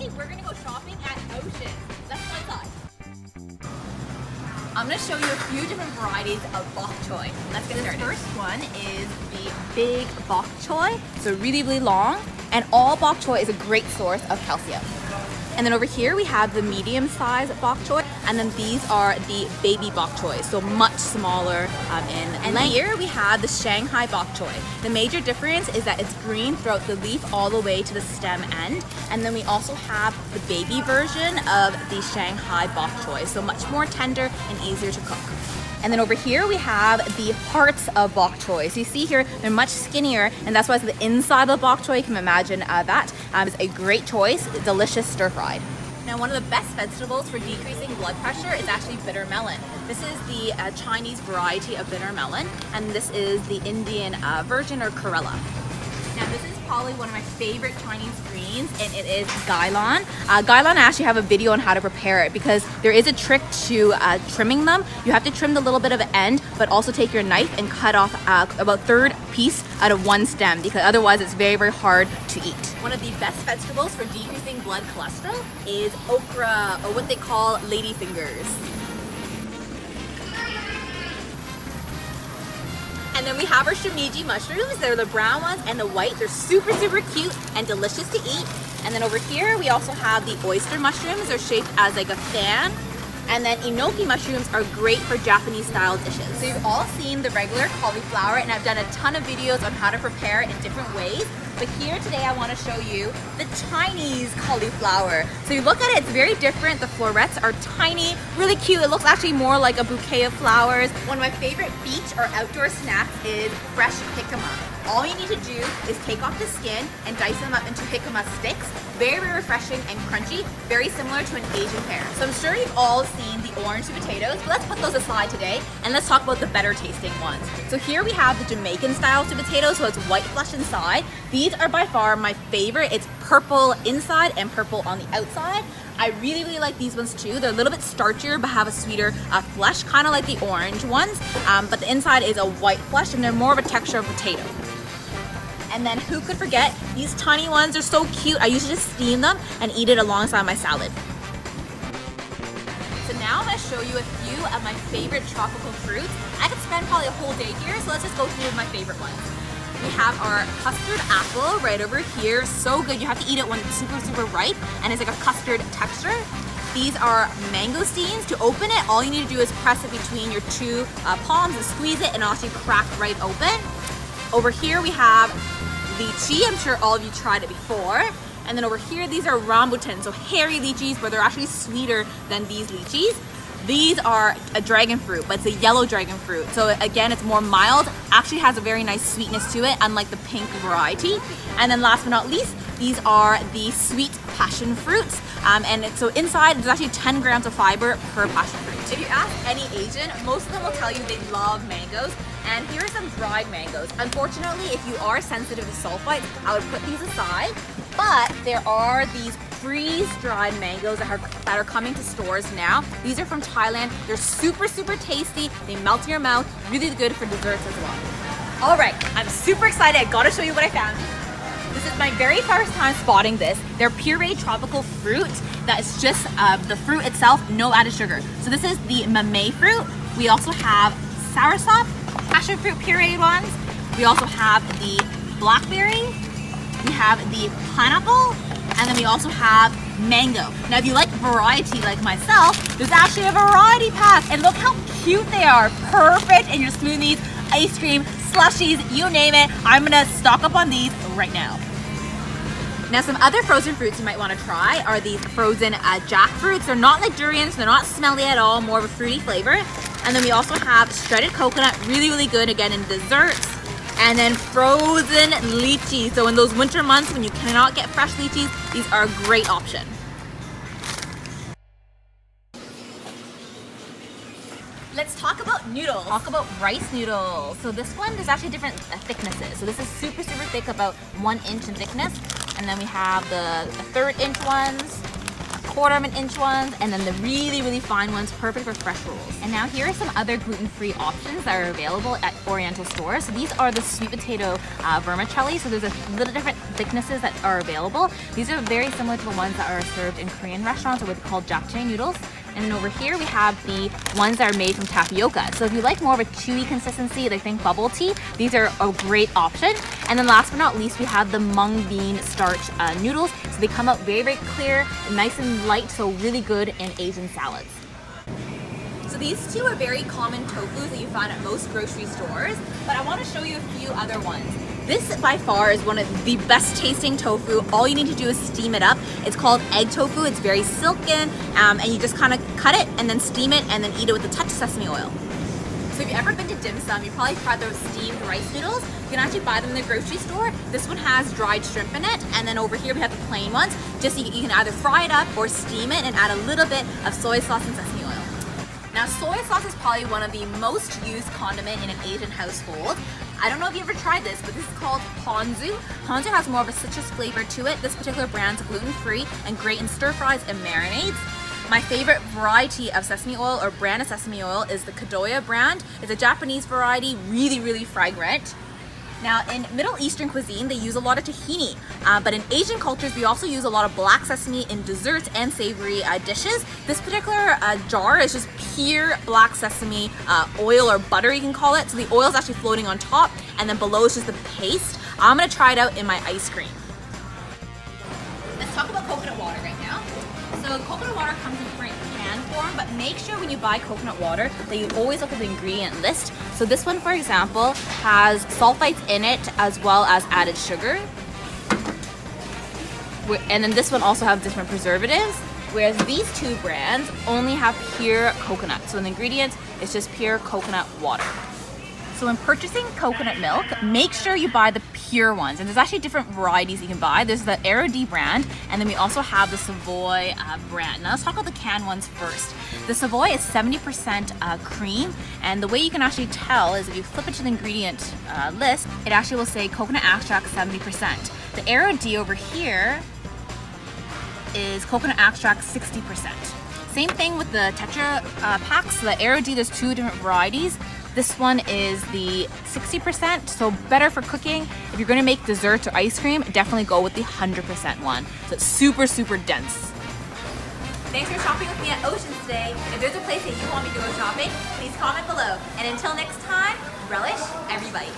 Today, we're gonna go shopping at Ocean. Let's go inside. I'm gonna show you a few different varieties of bok choy. Let's get started. The first one is the big bok choy. So really, really long. And all bok choy is a great source of calcium. And then over here we have the medium size bok choy, and then these are the baby bok choy, so much smaller in length. Here we have the Shanghai bok choy. The major difference is that it's green throughout the leaf all the way to the stem end, and then we also have the baby version of the Shanghai bok choy, so much more tender and easier to cook. And then over here we have the hearts of bok choy. So you see here, they're much skinnier, and that's why it's the inside of the bok choy. You can imagine that. It's a great choice, delicious stir-fried. Now, one of the best vegetables for decreasing blood pressure is actually bitter melon. This is the Chinese variety of bitter melon, and this is the Indian version, or Kerala. Now, this is probably one of my favorite Chinese greens, and it is gailan. Gailan, I actually have a video on how to prepare it because there is a trick to trimming them. You have to trim the little bit of the end, but also take your knife and cut off about third piece out of one stem, because otherwise it's very, very hard to eat. One of the best vegetables for decreasing blood cholesterol is okra, or what they call ladyfingers. And then we have our shimiji mushrooms. They're the brown ones and the white. They're super, super cute and delicious to eat. And then over here, we also have the oyster mushrooms. They're shaped as like a fan. And then enoki mushrooms are great for Japanese style dishes. So you've all seen the regular cauliflower, and I've done a ton of videos on how to prepare it in different ways. But here today I want to show you the Chinese cauliflower. So you look at it, it's very different. The florets are tiny, really cute. It looks actually more like a bouquet of flowers. One of my favorite beach or outdoor snacks is fresh jicama. All you need to do is take off the skin and dice them up into jicama sticks. Very, very refreshing and crunchy, very similar to an Asian pear. So I'm sure you've all seen the orange sweet potatoes, but let's put those aside today and let's talk about the better tasting ones. So here we have the Jamaican style sweet potato, so it's white flesh inside. These are by far my favorite. It's purple inside and purple on the outside. I really, really like these ones too. They're a little bit starchier, but have a sweeter flesh, kind of like the orange ones. But the inside is a white flesh, and they're more of a texture of potato. And then who could forget these tiny ones? They're so cute. I usually just steam them and eat it alongside my salad. So now I'm gonna show you a few of my favorite tropical fruits. I could spend probably a whole day here, so let's just go through my favorite ones. We have our custard apple right over here. So good. You have to eat it when it's super, super ripe, and it's like a custard texture. These are mangosteens. To open it, all you need to do is press it between your two palms and squeeze it, and it'll actually crack right open. Over here we have lychee. I'm sure all of you tried it before. And then over here, these are rambutan, so hairy lychees, but they're actually sweeter than these lychees. These are a dragon fruit, but it's a yellow dragon fruit. So again, it's more mild, actually has a very nice sweetness to it, unlike the pink variety. And then last but not least, these are the sweet passion fruits. So inside, there's actually 10 grams of fiber per passion fruit. If you ask any Asian, most of them will tell you they love mangoes. And here are some dried mangoes. Unfortunately, if you are sensitive to sulfites, I would put these aside. But there are these freeze-dried mangoes that are coming to stores now. These are from Thailand. They're super, super tasty. They melt in your mouth. Really good for desserts as well. All right, I'm super excited. I gotta show you what I found. This is my very first time spotting this. They're pureed tropical fruit that is just the fruit itself, no added sugar. So this is the mamey fruit. We also have soursop, passion fruit pureed ones. We also have the blackberry. We have the pineapple, and then we also have mango. Now, if you like variety like myself, there's actually a variety pack, and look how cute they are. Perfect in your smoothies, ice cream, slushies, you name it. I'm gonna stock up on these right now. Now, some other frozen fruits you might want to try are these frozen jackfruits. They're not like durians, they're not smelly at all, more of a fruity flavor. And then we also have shredded coconut, really, really good again in desserts. And then frozen lychee. So in those winter months when you cannot get fresh lychees, these are a great option. Let's talk about noodles. Talk about rice noodles. So this one, there's actually different thicknesses. So this is super, super thick, about 1 inch in thickness. And then we have the 1/3 inch ones, 1/4 inch ones, and then the really, really fine ones, perfect for fresh rolls. And now here are some other gluten-free options that are available at Oriental stores. So these are the sweet potato vermicelli. So there's a little different thicknesses that are available. These are very similar to the ones that are served in Korean restaurants or what they call japchae noodles. And then over here we have the ones that are made from tapioca. So if you like more of a chewy consistency, like think bubble tea, these are a great option. And then last but not least, we have the mung bean starch noodles. So they come out very, very clear, nice and light, so really good in Asian salads. So these two are very common tofus that you find at most grocery stores, but I want to show you a few other ones. This by far is one of the best tasting tofu. All you need to do is steam it up. It's called egg tofu. It's very silken, and you just kind of cut it and then steam it and then eat it with a touch of sesame oil. So if you've ever been to dim sum, you've probably tried those steamed rice noodles. You can actually buy them in the grocery store. This one has dried shrimp in it, and then over here we have the plain ones. Just so you can either fry it up or steam it and add a little bit of soy sauce and sesame oil. Now, soy sauce is probably one of the most used condiment in an Asian household. I don't know if you ever tried this, but this is called ponzu. Ponzu has more of a citrus flavor to it. This particular brand's gluten-free and great in stir fries and marinades. My favorite variety of sesame oil or brand of sesame oil is the Kadoya brand. It's a Japanese variety, really, really fragrant. Now, in Middle Eastern cuisine, they use a lot of tahini, but in Asian cultures, we also use a lot of black sesame in desserts and savory dishes. This particular jar is just pure black sesame oil or butter, you can call it. So the oil is actually floating on top, and then below is just the paste. I'm gonna try it out in my ice cream. Let's talk about coconut water right now. So coconut water comes in different can form, but make sure when you buy coconut water that you always look at the ingredient list. So this one, for example, has sulfites in it as well as added sugar. And then this one also has different preservatives, whereas these two brands only have pure coconut. So the ingredient is just pure coconut water. So when purchasing coconut milk, make sure you buy the pure ones. And there's actually different varieties you can buy. There's the Aero-D brand, and then we also have the Savoy brand. Now let's talk about the canned ones first. The Savoy is 70% cream, and the way you can actually tell is if you flip it to the ingredient list, it actually will say coconut extract 70%. The Aero-D over here is coconut extract 60%. Same thing with the Tetra packs. The Aero-D, there's two different varieties. This one is the 60%, so better for cooking. If you're gonna make desserts or ice cream, definitely go with the 100% one. So it's super, super dense. Thanks for shopping with me at Oceans today. If there's a place that you want me to go shopping, please comment below. And until next time, relish every bite.